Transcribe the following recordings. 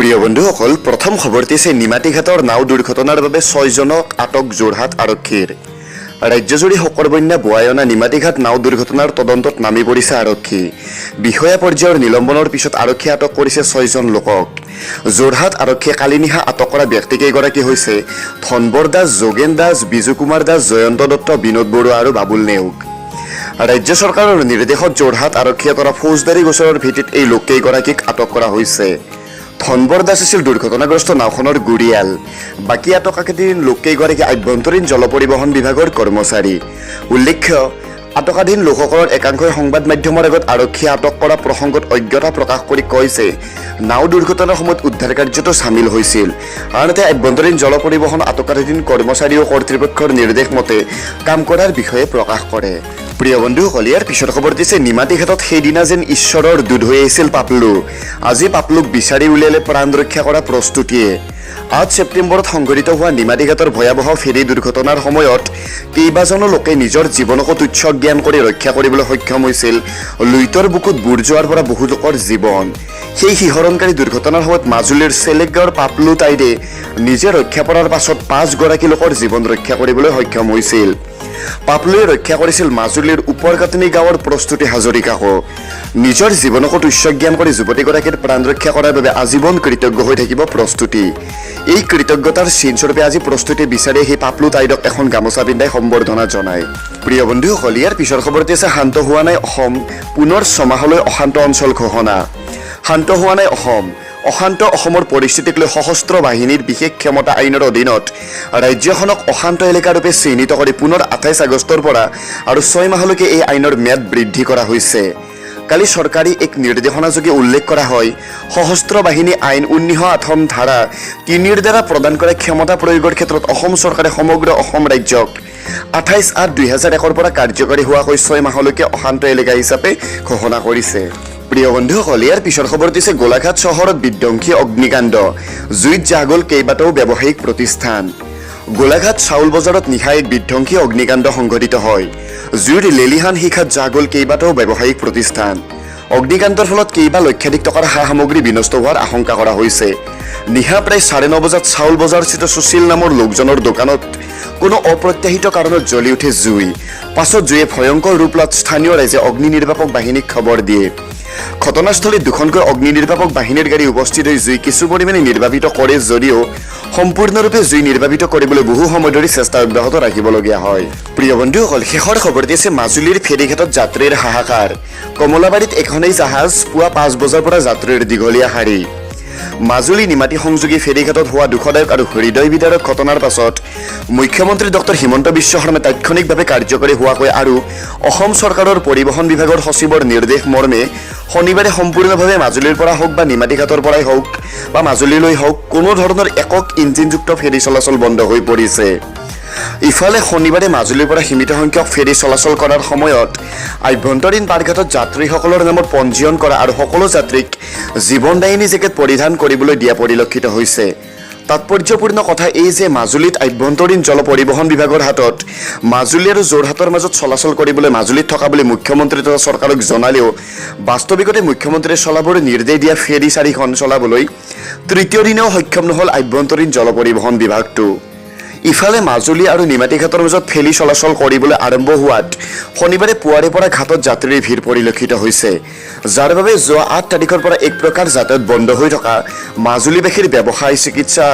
প্ৰিয় বন্ধুসকল, প্ৰথম খবৰটি আছে নিমাতীঘাটৰ নাও দুৰ্ঘটনাৰ বাবে 6 জনক আটক যোৰহাট আৰক্ষীৰ। ৰাজ্যজুৰি শকৰবন্যা বোৱাই অনা নিমাতীঘাট নাও দুৰ্ঘটনাৰ তদন্তত নামি পৰিছে আৰক্ষী। বিষয়া পৰ্যায়ৰ নিলম্বনৰ পিছত আৰক্ষীয়ে আটক কৰিছে 6 জন লোকক। যোৰহাট আৰক্ষীয়ে কালি নিশা আটক কৰা ব্যক্তিকেইগৰাকী হৈছে ধনবৰ দাস, যোগেন দাস, বিজু কুমাৰ দাস, জয়ন্ত দত্ত, বিনোদ বৰুৱা আৰু বাবুল নেওগ। ৰাজ্য চৰকাৰৰ নিৰ্দেশত যোৰহাট আৰক্ষীয়ে কৰা ফৌজদাৰী গোচৰৰ ভিত্তিত এই লোককেইগৰাকীক আটক কৰা হৈছে। ধনবৰ দাস আছিল দুৰ্ঘটনাগ্ৰস্ত নাওখনৰ গুৰিয়াল। বাকী আটকাধীন লোককেইগৰাকী আভ্যন্তৰীণ জল পৰিবহণ বিভাগৰ কৰ্মচাৰী। উল্লেখ্য, আটকাধীন লোকসকলৰ একাংশই সংবাদ মাধ্যমৰ আগত আৰক্ষীয়ে আটক কৰা প্ৰসংগত অজ্ঞতা প্ৰকাশ কৰি কয় যে নাও দুৰ্ঘটনাৰ সময়ত উদ্ধাৰ কাৰ্যতো চামিল হৈছিল। আনহাতে আভ্যন্তৰীণ জল পৰিবহণ আটকাধীন কৰ্মচাৰী ও কৰ্তৃপক্ষৰ নিৰ্দেশ মতে কাম কৰাৰ বিষয়ে প্ৰকাশ কৰে। প্ৰিয় বন্ধুসকল, ইয়াৰ পিছৰ খবৰ দিছে নিমাতীঘাটত সেইদিনা যেন ঈশ্বৰৰ দুধ হৈ আহিছিল পাপলু। আজি পাপলুক বিচাৰি উলিয়ালে প্ৰাণ ৰক্ষা কৰা প্ৰস্তুতিয়ে। 8 ছেপ্টেম্বৰত সংঘটিত হোৱা নিমাতীঘাটৰ ভয়াৱহ ফেৰী দুৰ্ঘটনাৰ সময়ত কেইবাজনো লোকে নিজৰ জীৱনকো তুচ্ছ জ্ঞান কৰি ৰক্ষা কৰিবলৈ সক্ষম হৈছিল। লুইতৰ বুকুত বুৰ যোৱাৰ পৰা বহু লোকৰ জীৱন। সেই শিহৰণকাৰী দুৰ্ঘটনাৰ সময়ত মাজুলীৰ চেলেকগাঁৱৰ পাপলু তাইৰে নিজে ৰক্ষা পৰাৰ পাছত 5 গৰাকী লোকৰ জীৱন ৰক্ষা কৰিবলৈ সক্ষম হৈছিল। পাপলুৱে ৰক্ষা কৰিছিল মাজুলীৰ ওপৰকাটনি গাঁৱৰ প্ৰস্তুতি হাজৰিকাকো। নিজৰ জীৱনকো তুচ্ছ জ্ঞান কৰি যুৱতীগৰাকীৰ প্ৰাণ ৰক্ষা কৰাৰ বাবে আজীৱন কৃতজ্ঞ হৈ থাকিব প্ৰস্তুতি। এই কৃতজ্ঞতাৰ চিনস্বৰূপে আজি প্ৰস্তুতি বিচাৰি সেই পাপলু তাইৰক এখন গামোচা পিন্ধাই সম্বৰ্ধনা জনায়। প্ৰিয় বন্ধুসকল, ইয়াৰ পিছৰ খবৰটি আছে শান্ত হোৱা নাই অসম, পুনৰ 6 মাহলৈ অশান্ত অঞ্চল ঘোষণা। শান্ত হোৱা নাই অসম। অশান্ত অসমৰ পৰিস্থিতিক লৈ সশস্ত্ৰ বাহিনীৰ বিশেষ ক্ষমতা আইনৰ অধীনত ৰাজ্যখনক অশান্ত এলেকাৰূপে চিহ্নিত কৰি পুনৰ 28 আগষ্টৰ পৰা আৰু 6 মাহলৈকে এই আইনৰ ম্যাদ বৃদ্ধি কৰা হৈছে। কালি চৰকাৰী এক নিৰ্দেশনাযোগে উল্লেখ কৰা হয়, সশস্ত্ৰ বাহিনী আইন 1908 ধাৰা 3ৰ দ্বাৰা প্ৰদান কৰা ক্ষমতা প্ৰয়োগৰ ক্ষেত্ৰত অসম চৰকাৰে সমগ্ৰ অসম ৰাজ্যক 28/8/2001 পৰা কাৰ্যকৰী হোৱাকৈ 6 মাহলৈকে অশান্ত এলেকা হিচাপে ঘোষণা কৰিছে। প্ৰিয় বন্ধুসকল, ইয়াৰ পিছৰ খবৰ দিছে গোলাঘাট চহৰত বিধ্বংসী অগ্নিকাণ্ড, জুইত জাহ গ'ল কেইবাটাও ব্যৱসায়িক প্ৰতিষ্ঠান। গোলাঘাট চাউল বজাৰত নিশা এক বিধ্বংসী অগ্নিকাণ্ড সংঘটিত হয়। জুইৰ লেলিহান শিখাত জাহ গ'ল কেইবাটাও ব্যৱসায়িক প্ৰতিষ্ঠান। অগ্নিকাণ্ডৰ ফলত কেইবা লক্ষাধিক টকাৰ সা সামগ্ৰী বিনষ্ট হোৱাৰ আশংকা কৰা হৈছে। নিশা প্ৰায় 9:30 বজাত চাউল বজাৰস্থিত সুশীল নামৰ লোকজনৰ দোকানত কোনো অপ্ৰত্যাশিত কাৰণত জ্বলি উঠে জুই। পাছত জুয়ে ভয়ংকৰ ৰূপ লোৱাত স্থানীয় ৰাইজে অগ্নি নিৰ্বাপক বাহিনীক খবৰ দিয়ে। ঘটনাস্থলীত 2খনকৈ অগ্নি নিৰ্বাপক বাহিনীৰ গাড়ী উপস্থিত হৈ জুই কিছু পৰিমাণে নিৰ্বাপিত কৰে যদিও সম্পূৰ্ণৰূপে জুই নিৰ্বাপিত কৰিবলৈ বহু সময় ধৰি চেষ্টা অব্যাহত ৰাখিবলগীয়া হয়। প্ৰিয় বন্ধুসকল, শেষৰ খবৰটি আছে মাজুলীৰ ফেৰীঘাটত যাত্ৰীৰ হাহাকাৰ। কমলাবাৰীত এখনেই জাহাজ, পুৱা 5 বজাৰ পৰা যাত্ৰীৰ দীঘলীয়া শাৰী। মাজুলী নিমাতী সংযোগী ফেৰীঘাটত হোৱা দুখদায়ক আৰু হৃদয় বিদাৰক ঘটনাৰ পাছত মুখ্যমন্ত্ৰী ডক্টৰ হিমন্ত বিশ্ব শৰ্মাই তাৎক্ষণিকভাৱে কাৰ্যকৰী হোৱাকৈ আৰু অসম চৰকাৰৰ পৰিবহণ বিভাগৰ সচিবৰ নিৰ্দেশ মৰ্মে শনিবাৰে সম্পূৰ্ণভাৱে মাজুলীৰ পৰা হওক বা নিমাতীঘাটৰ পৰাই হওক বা মাজুলীলৈ হওক কোনো ধৰণৰ একক ইঞ্জিনযুক্ত ফেৰী চলাচল বন্ধ হৈ পৰিছে। ইফালে শনিবাৰে মাজুলীৰ পৰা সীমিত সংখ্যক ফেৰী চলাচল কৰাৰ সময়ত আভ্যন্তৰীণ পাৰঘাটত যাত্ৰীসকলৰ নামত পঞ্জীয়ন কৰা আৰু সকলো যাত্ৰীক জীৱনদায়িনী জেকেট পৰিধান কৰিবলৈ দিয়া পৰিলক্ষিত হৈছে। তাৎপৰ্যপূৰ্ণ কথা এই যে মাজুলীত আভ্যন্তৰীণ জল পৰিবহণ বিভাগৰ হাতত মাজুলী আৰু যোৰহাটৰ মাজত চলাচল কৰিবলৈ মাজুলীত থকা বুলি মুখ্যমন্ত্ৰী তথা চৰকাৰক জনালেও বাস্তৱিকতে মুখ্যমন্ত্ৰীয়ে চলাবৰ নিৰ্দেশ দিয়া ফেৰী 4খন চলাবলৈ তৃতীয় দিনেও সক্ষম নহ'ল আভ্যন্তৰীণ জল পৰিবহণ বিভাগটো। ইফালে মাজুলী আৰু নিমাতীঘাটৰ মাজত ফেৰী চলাচল কৰিবলৈ আৰম্ভ হোৱাত শনিবাৰে পুৱাৰে পৰা ঘাটত যাত্ৰীৰ ভিৰ পৰিলক্ষিত হৈছে, যাৰ বাবে যোৱা 8 তাৰিখৰ পৰা এক প্ৰকাৰ যাতায়াত বন্ধ হৈ থকা মাজুলীবাসীৰ ব্যৱসায়, চিকিৎসা,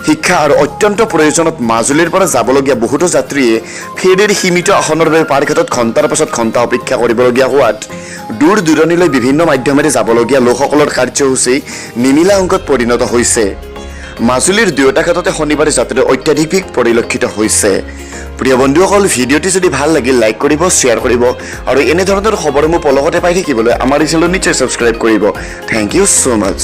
শিক্ষা আৰু অত্যন্ত প্ৰয়োজনত মাজুলীৰ পৰা যাবলগীয়া বহুতো যাত্ৰীয়ে ফেৰীৰ সীমিত আসনৰ বাবে পাৰঘাটত ঘণ্টাৰ পাছত ঘণ্টা অপেক্ষা কৰিবলগীয়া হোৱাত দূৰ দূৰণিলৈ বিভিন্ন মাধ্যমেৰে যাবলগীয়া লোকসকলৰ কাৰ্যসূচী নিমিলা অংকত পৰিণত হৈছে। মাজুলীৰ দুয়োটা ঘাটতে শনিবাৰে যাত্ৰীৰ অত্যাধিক ভিৰ পৰিলক্ষিত হৈছে। প্ৰিয় বন্ধুসকল, ভিডিঅ'টি যদি ভাল লাগিল লাইক কৰিব, শ্বেয়াৰ কৰিব আৰু এনেধৰণৰ খবৰসমূহ পলকতে পাই থাকিবলৈ আমাৰ এই চেনেলটো নিশ্চয় ছাবস্ক্ৰাইব কৰিব। Thank you so' much.